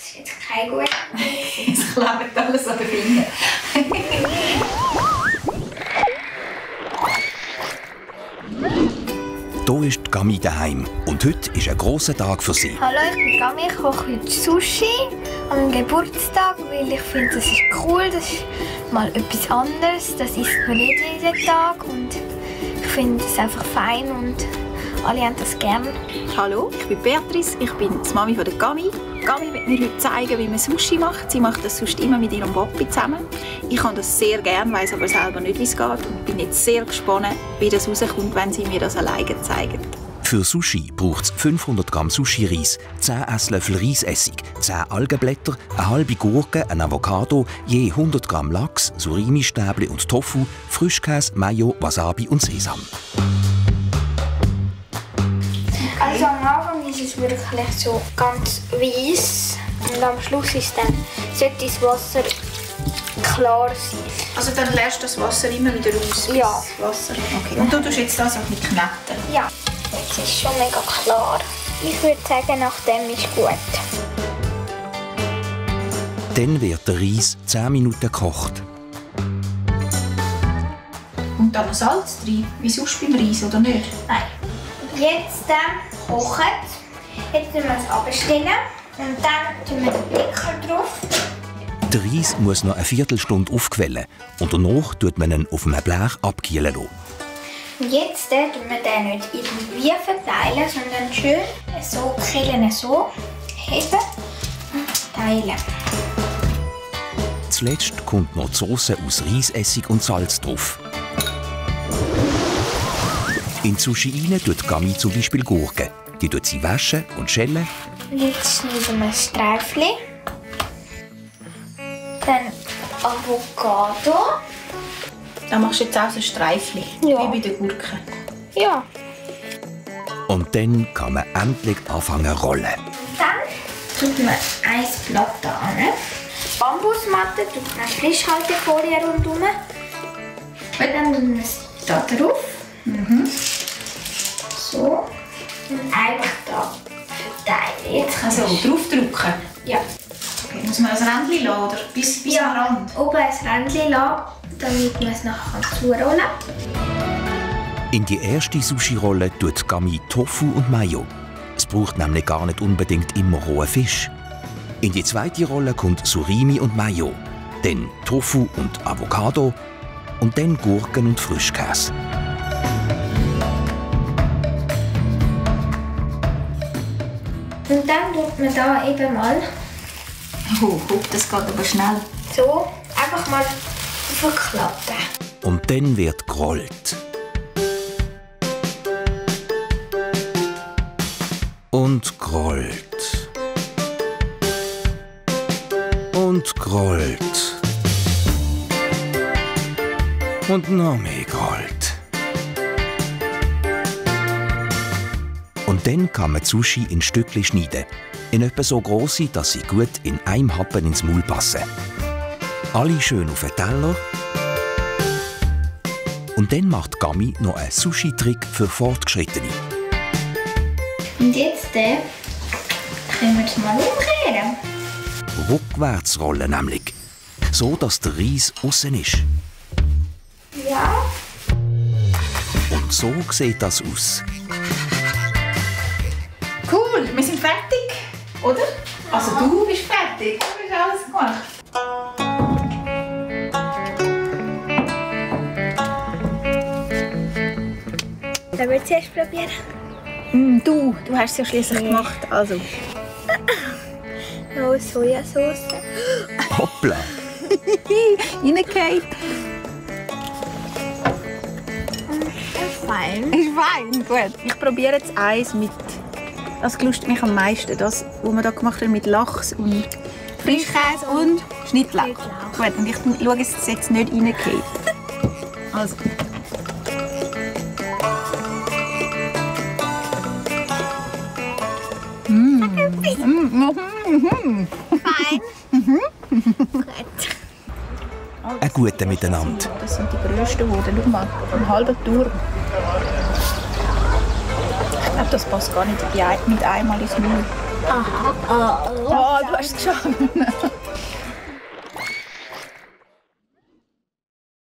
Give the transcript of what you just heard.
ist jetzt kein guter Weg. Es klebt alles an den Fingern. Hier ist die Gami daheim und heute ist ein grosser Tag für sie. Hallo, ich bin Gami, ich koche heute Sushi am Geburtstag, weil ich finde, das ist cool, das ist mal etwas anderes, das isst man nicht jeden Tag und ich finde es einfach fein und alle haben das gerne. Hallo, ich bin Beatrice, ich bin die Mami von der Gami. Gami wird mir heute zeigen, wie man Sushi macht. Sie macht das sonst immer mit ihrem Papi zusammen. Ich kann das sehr gerne, weiss aber selber nicht, wie es geht und bin jetzt sehr gespannt, wie das rauskommt, wenn sie mir das alleine zeigen. Für Sushi braucht es 500 Gramm Sushi-Reis, 10 Esslöffel Reisessig, 10 Algenblätter, eine halbe Gurke, ein Avocado, je 100 Gramm Lachs, Surimi-Stäbli und Tofu, Frischkäse, Mayo, Wasabi und Sesam. Also am Anfang ist es wirklich so ganz weiss und am Schluss ist dann, sollte das Wasser klar sein. Also dann lässt das Wasser immer wieder raus? Ja. Wasser. Okay. Und du tust jetzt das auch mit Kneten? Ja, jetzt ist es schon mega klar. Ich würde sagen, nach dem ist gut. Dann wird der Reis 10 Minuten gekocht. Und dann noch Salz drin, wie sonst beim Reis, oder nicht? Nein. Jetzt kochen. Jetzt tun wir es abstellen und dann tun wir den Deckel drauf. Der Reis muss noch eine Viertelstunde aufquellen und danach tut man ihn auf einem Blech abkühlen lassen. Und jetzt tun wir den nicht irgendwie verteilen, sondern schön so killen, so heben und teilen. Zuletzt kommt noch die Sauce aus Reisessig und Salz drauf. In die Sushi rein tut Gami zum Beispiel Gurken. Die tut sie waschen und schälen. Jetzt schneiden wir ein Streifchen. Dann Avocado. Dann machst du jetzt auch so ein Streifchen, Ja. wie bei den Gurken. Ja. Und dann kann man endlich anfangen zu rollen. Dann tut man ein Blatt an. Bambusmatte tut man Frischhaltefolie rundherum. Und dann tun wir es da drauf. So. Und einfach da verteilen. Jetzt kann Also draufdrücken? Ja. Okay, muss man ein Rändchen lassen, oder? Bis am Rand? Oben ein Rändchen lassen, damit man es nachher zurollen kann. In die erste Sushi-Rolle tut Gami Tofu und Mayo. Es braucht nämlich gar nicht unbedingt immer rohen Fisch. In die zweite Rolle kommt Surimi und Mayo, dann Tofu und Avocado und dann Gurken und Frischkäse. Und dann tut man da eben mal Oh, das geht aber schnell. so einfach mal verklappen. Und dann wird gerollt. Und gerollt. Und gerollt. Und noch mehr gerollt. Und dann kann man die Sushi in Stückchen schneiden. In etwa so grosse, dass sie gut in einem Happen ins Maul passen. Alle schön auf den Teller. Und dann macht Gami noch einen Sushi-Trick für Fortgeschrittene. Und jetzt können wir es mal umkehren. Rückwärts rollen nämlich. So, dass der Reis aussen ist. Ja. Und so sieht das aus. Cool, wir sind fertig, oder? Also du bist fertig, du hast alles gemacht. Dann wir zuerst probieren. Du hast es ja schließlich gemacht, also. Noch Sojasauce. Hoppla! Reingefallen. Fein. Ist fein, gut. Ich probiere jetzt eins mit, das gelustet mich am meisten, das, was wir da gemacht haben mit Lachs und Frischkäse und Schnittlauch. Gut, und ich schaue, dass es jetzt nicht reingeht. Also. Fein. Gut. Ein guter Miteinander. Das sind die grössten geworden. Schau mal, ein halber Turm. Ich glaube, das passt gar nicht mit einmal ins Maul. Oh, du hast es geschafft.